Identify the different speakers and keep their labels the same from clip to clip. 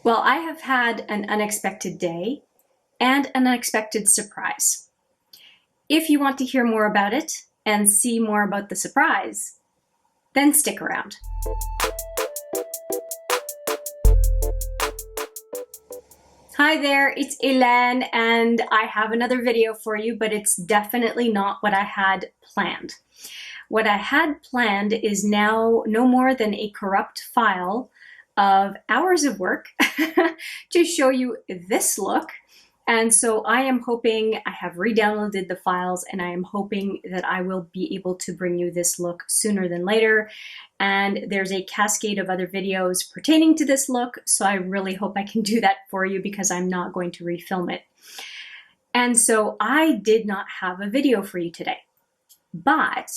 Speaker 1: Well, I have had an unexpected day and an unexpected surprise. If you want to hear more about it and see more about the surprise, then stick around. Hi there, it's Hélène, and I have another video for you, but it's definitely not what I had planned. What I had planned is now no more than a corrupt file of hours of work to show you this look. And so I am hoping, I have re-downloaded the files, and I am hoping that I will be able to bring you this look sooner than later. And there's a cascade of other videos pertaining to this look, so I really hope I can do that for you because I'm not going to refilm it. And so I did not have a video for you today, but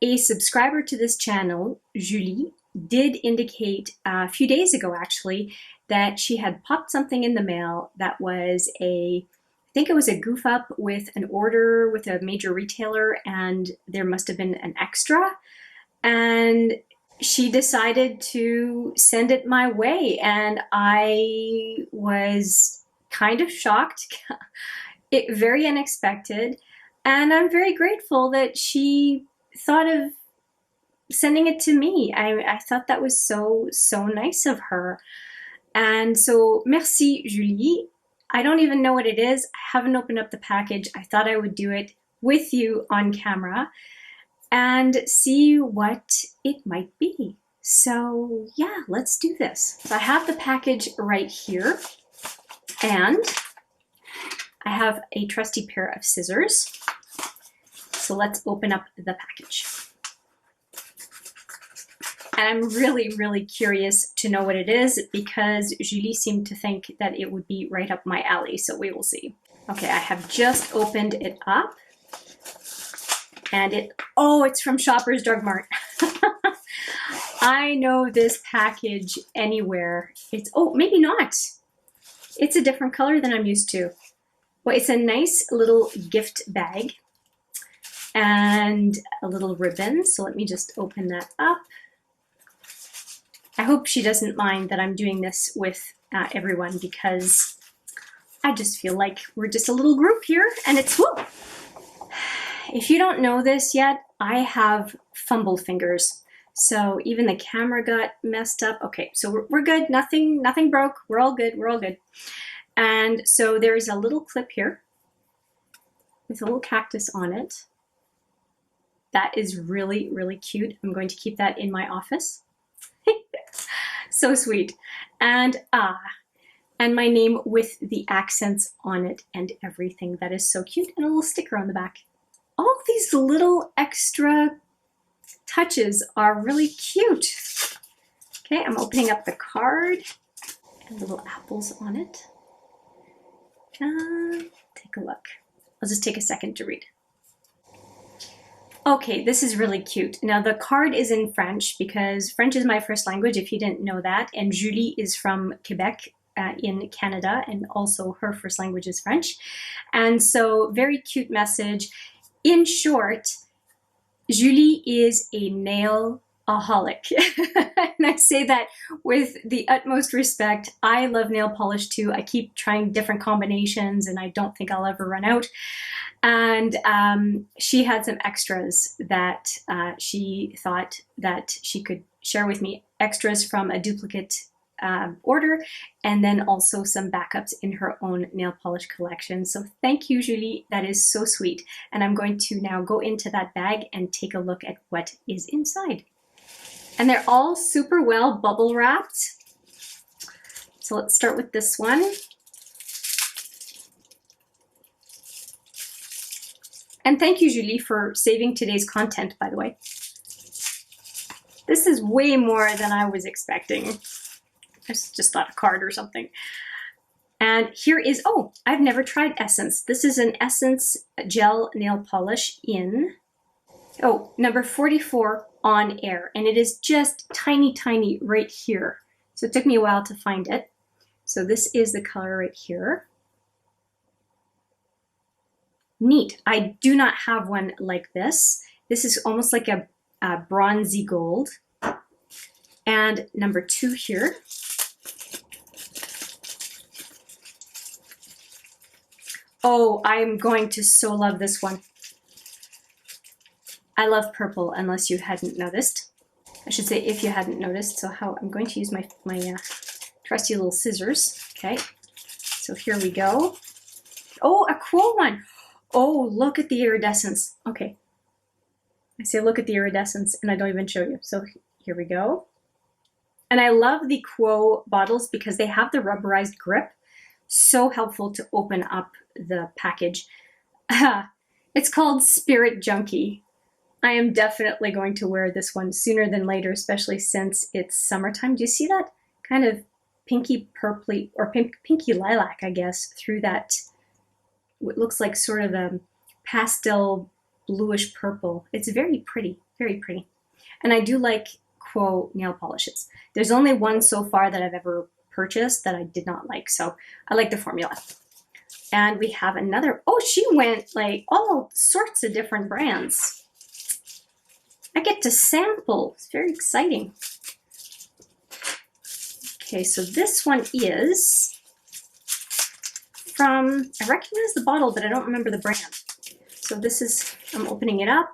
Speaker 1: a subscriber to this channel, Julie, did indicate a few days ago actually that she had popped something in the mail that was I think it was a goof up with an order with a major retailer, and there must have been an extra, and she decided to send it my way, and I was kind of shocked, very unexpected, and I'm very grateful that she thought of sending it to me. I thought that was so nice of her. And so, merci, Julie. I don't even know what it is. I haven't opened up the package. I thought I would do it with you on camera and see what it might be. So yeah, let's do this. So I have the package right here, and I have a trusty pair of scissors. So let's open up the package. And I'm really curious to know what it is because Julie seemed to think that it would be right up my alley, so we will see. Okay, I have just opened it up, and it's from Shoppers Drug Mart. I know this package anywhere. Maybe not. It's a different color than I'm used to. Well, it's a nice little gift bag and a little ribbon, so let me just open that up. I hope she doesn't mind that I'm doing this with everyone, because I just feel like we're just a little group here, and it's whoop. If you don't know this yet, I have fumble fingers, so even the camera got messed up. Okay, so we're good. Nothing broke. We're all good. We're all good. And so there is a little clip here with a little cactus on it. That is really cute. I'm going to keep that in my office. So sweet. And my name with the accents on it and everything. That is so cute. And a little sticker on the back. All these little extra touches are really cute. Okay, I'm opening up the card and little apples on it. Take a look. I'll just take a second to read. Okay, this is really cute. Now the card is in French because French is my first language, if you didn't know that, and Julie is from Quebec in Canada, and also her first language is French. And so very cute message. In short, Julie is a nail-aholic. And I say that with the utmost respect. I love nail polish too. I keep trying different combinations, and I don't think I'll ever run out. And she had some extras that she thought that she could share with me, extras from a duplicate order, and then also some backups in her own nail polish collection. So thank you, Julie. That is so sweet. And I'm going to now go into that bag and take a look at what is inside. And they're all super well bubble wrapped. So let's start with this one. And thank you, Julie, for saving today's content, by the way. This is way more than I was expecting. I just thought a card or something. And here is, I've never tried Essence. This is an Essence gel nail polish in, number 44 on air. And it is just tiny right here. So it took me a while to find it. So this is the color right here. Neat. I do not have one like this. This is almost like a bronzy gold. And number 2 here Oh, I'm going to so love this one. I love purple, unless you hadn't noticed. I should say if you hadn't noticed. So I'm going to use my trusty little scissors. Okay, so here we go. Oh, a cool one. Oh, look at the iridescence. Okay, I say look at the iridescence and I don't even show you. So here we go. And I love the Quo bottles because they have the rubberized grip. So helpful to open up the package. It's called Spirit Junkie. I am definitely going to wear this one sooner than later, especially since it's summertime. Do you see that kind of pinky purpley, or pinky lilac, I guess, through that, what looks like sort of a pastel bluish purple. It's very pretty, very pretty. And I do like Quo nail polishes. There's only one so far that I've ever purchased that I did not like, so I like the formula. And we have another, oh, she went like all sorts of different brands. I get to sample. It's very exciting. Okay, so this one is from, I recognize the bottle, but I don't remember the brand. So this is, I'm opening it up,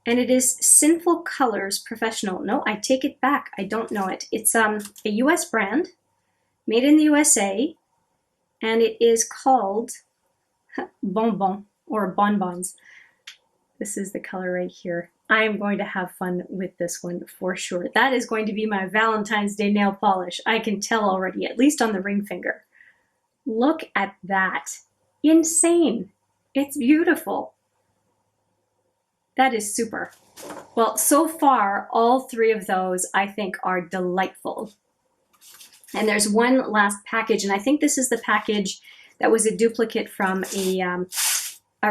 Speaker 1: and it is Sinful Colors Professional. No, I take it back. I don't know it. It's a US brand, made in the USA, and it is called Bonbon, or Bonbons. This is the color right here. I am going to have fun with this one for sure. That is going to be my Valentine's Day nail polish. I can tell already, at least on the ring finger. Look at that. Insane. It's beautiful. That is super. Well, so far, all three of those I think are delightful. And there's one last package, and I think this is the package that was a duplicate from a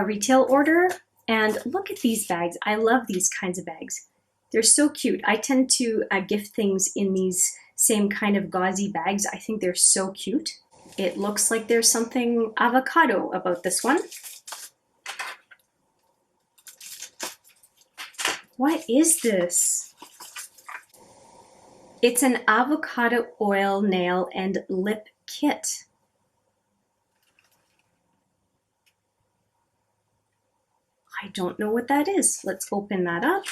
Speaker 1: retail order. And look at these bags. I love these kinds of bags. They're so cute. I tend to gift things in these same kind of gauzy bags. I think they're so cute. It looks like there's something avocado about this one. What is this? It's an avocado oil nail and lip kit. I don't know what that is. Let's open that up.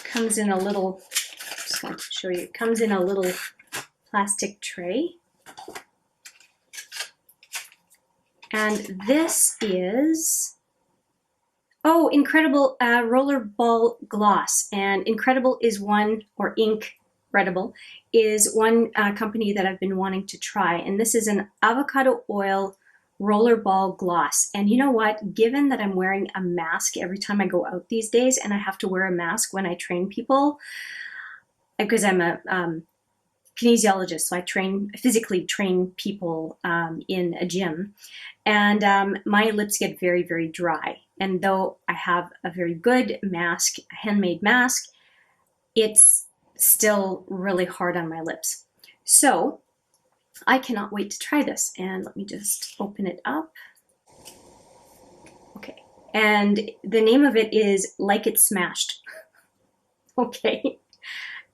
Speaker 1: Comes in a little, just want to show you, it comes in a little plastic tray. And this is, oh, Incredible Rollerball Gloss. And Incredible is one, or Inc.Redible is one company that I've been wanting to try. And this is an avocado oil rollerball gloss. And you know what? Given that I'm wearing a mask every time I go out these days, and I have to wear a mask when I train people, because I'm a kinesiologist, so I physically train people in a gym, and my lips get very, very dry. And though I have a very good mask, a handmade mask, it's still really hard on my lips. So I cannot wait to try this. And let me just open it up. Okay. And the name of it is Like It Smashed. Okay.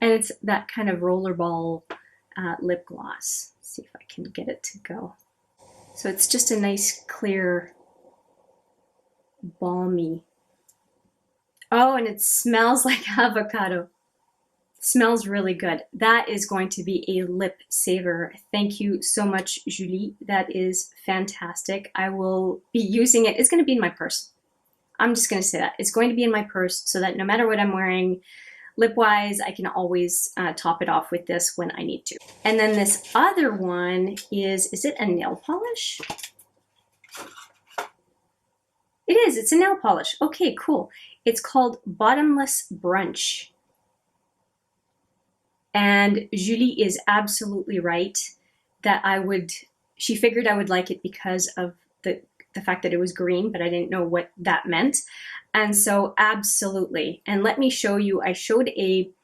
Speaker 1: And it's that kind of rollerball lip gloss. Let's see if I can get it to go. So it's just a nice, clear, balmy. Oh, and it smells like avocado. Smells really good. That is going to be a lip saver. Thank you so much, Julie. That is fantastic. I will be using it. It's going to be in my purse. I'm just going to say that. It's going to be in my purse so that no matter what I'm wearing, lip-wise, I can always top it off with this when I need to. And then this other one is it a nail polish? It is. It's a nail polish. Okay, cool. It's called Bottomless Brunch. And Julie is absolutely right that she figured I would like it because of the fact that it was green, but I didn't know what that meant. And so absolutely. And let me show you, I showed an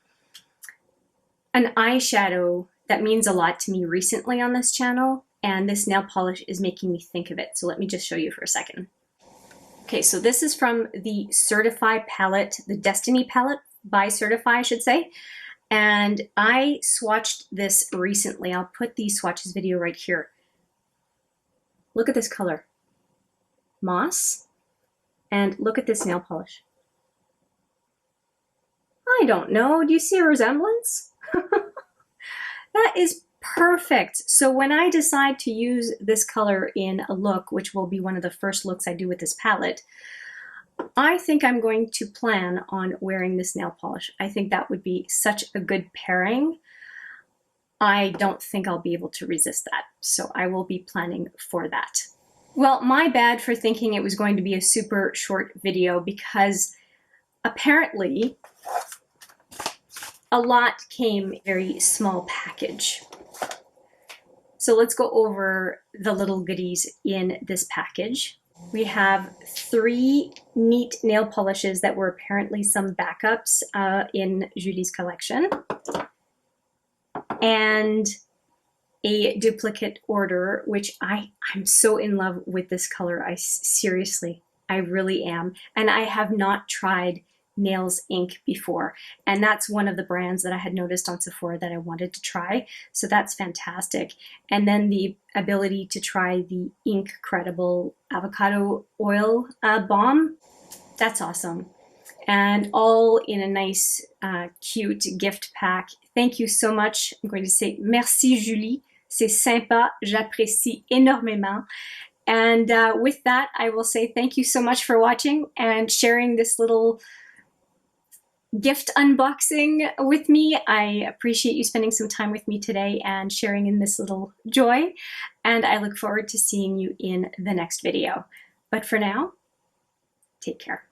Speaker 1: eyeshadow that means a lot to me recently on this channel, and this nail polish is making me think of it. So let me just show you for a second. Okay, so this is from the Certify palette, the Destiny palette by Certify, I should say. And I swatched this recently. I'll put the swatches video right here. look at this color. Moss. And look at this nail polish. I don't know. Do you see a resemblance? That is perfect. So when I decide to use this color in a look, which will be one of the first looks I do with this palette, I think I'm going to plan on wearing this nail polish. I think that would be such a good pairing. I don't think I'll be able to resist that. So I will be planning for that. Well, my bad for thinking it was going to be a super short video, because apparently a lot came in a very small package. So let's go over the little goodies in this package. We have 3 neat nail polishes that were apparently some backups in Julie's collection, and a duplicate order, which I'm so in love with this color. Seriously, I really am. And I have not tried Nails Inc. before, and that's one of the brands that I had noticed on Sephora that I wanted to try, so that's fantastic. And then the ability to try the Inc.Redible avocado oil balm, that's awesome. And all in a nice cute gift pack. Thank you so much. I'm going to say merci Julie, c'est sympa, j'apprécie énormément. And with that, I will say thank you so much for watching and sharing this little gift unboxing with me. I appreciate you spending some time with me today and sharing in this little joy, and I look forward to seeing you in the next video. But for now, take care.